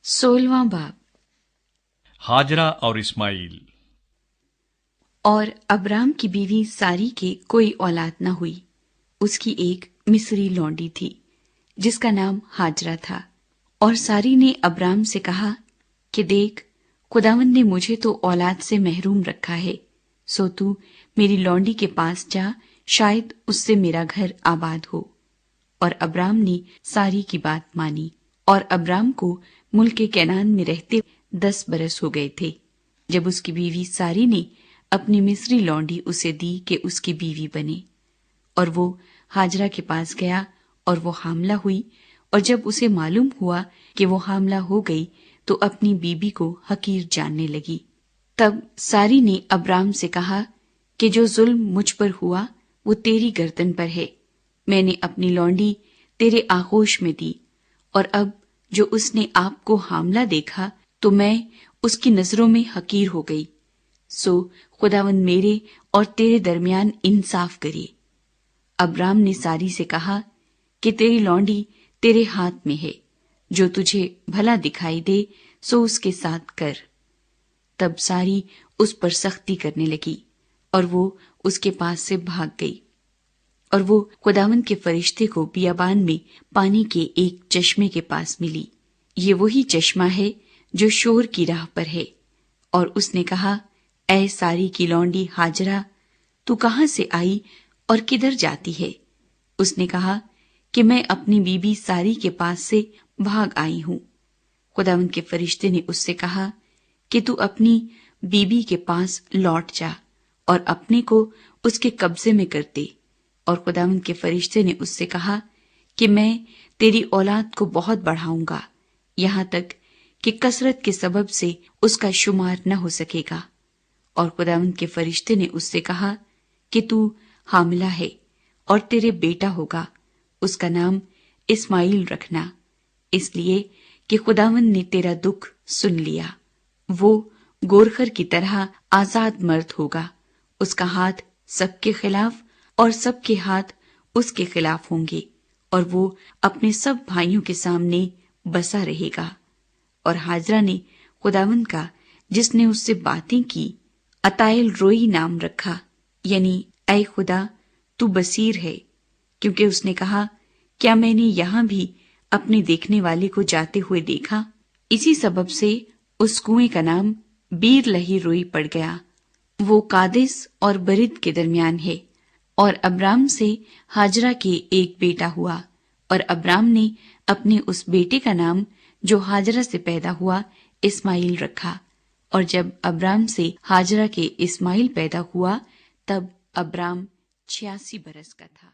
16वां बाब। हाजरा और इस्माइल। और अब्राम की बीवी सारी के कोई औलाद न हुई। उसकी एक मिस्री लौंडी थी जिसका नाम हाजरा था। और सारी ने अब्राम से कहा कि देख, खुदावंद ने मुझे तो औलाद से महरूम रखा है, सो तू मेरी लौंडी के पास जा, शायद उससे मेरा घर आबाद हो। और अब्राम ने सारी की बात मानी। और अब्राम को मुल्क कैनान में रहते 10 बरस हो गए थे जब उसकी बीवी सारी ने अपनी मिस्री लौंडी उसे दी कि उसकी बीवी बने। और वो हाजरा के पास गया और वो हामला हुई। और जब उसे मालूम हुआ कि वो हामला हो गई तो अपनी बीबी को हकीर जानने लगी। तब सारी ने अब्राम से कहा कि जो जुल्म मुझ पर हुआ वो तेरी गर्दन पर है। मैंने अपनी लौंडी तेरे आगोश में दी, और अब जो उसने आपको हामला देखा तो मैं उसकी नजरों में हकीर हो गई। सो खुदावंद मेरे और तेरे दरमियान इंसाफ करे। अब्राम ने सारी से कहा कि तेरी लौंडी तेरे हाथ में है, जो तुझे भला दिखाई दे सो उसके साथ कर। तब सारी उस पर सख्ती करने लगी और वो उसके पास से भाग गई। और वो खुदावंद के फरिश्ते को बियाबान में पानी के एक चश्मे के पास मिली। ये वही चश्मा है जो शोर की राह पर है। और उसने कहा, ऐ सारी की लौंडी हाजरा, तू कहाँ से आई और किधर जाती है? उसने कहा कि मैं अपनी बीबी सारी के पास से भाग आई हूं। खुदावंद के फरिश्ते ने उससे कहा कि तू अपनी बीबी के पास लौट जा और अपने को उसके कब्जे में कर दे। और खुदावंद के फरिश्ते ने उससे कहा कि मैं तेरी औलाद को बहुत बढ़ाऊंगा, यहाँ तक कि कसरत के सबब से उसका शुमार न हो सकेगा। और खुदावंद के फरिश्ते ने उससे कहा कि तू हामिला है और तेरे बेटा होगा, उसका नाम इस्माइल रखना, इसलिए कि खुदावंद ने तेरा दुख सुन लिया। वो गोरखर की तरह आजाद मर्द होगा, उसका हाथ सबके खिलाफ और सबके हाथ उसके खिलाफ होंगे, और वो अपने सब भाइयों के सामने बसा रहेगा। और हाजरा ने खुदावंद का, जिसने उससे बातें की, अतायल रोई नाम रखा, यानी ऐ खुदा तू बसीर है, क्योंकि उसने कहा, क्या मैंने यहाँ भी अपने देखने वाले को जाते हुए देखा? इसी सबब से उस कुएं का नाम बीर लही रोई पड़ गया। वो कादेस और बरिद के दरमियान है। और अब्राम से हाजरा के एक बेटा हुआ, और अब्राम ने अपने उस बेटे का नाम जो हाजरा से पैदा हुआ इस्माइल रखा। और जब अब्राम से हाजरा के इस्माइल पैदा हुआ तब अब्राम 86 बरस का था।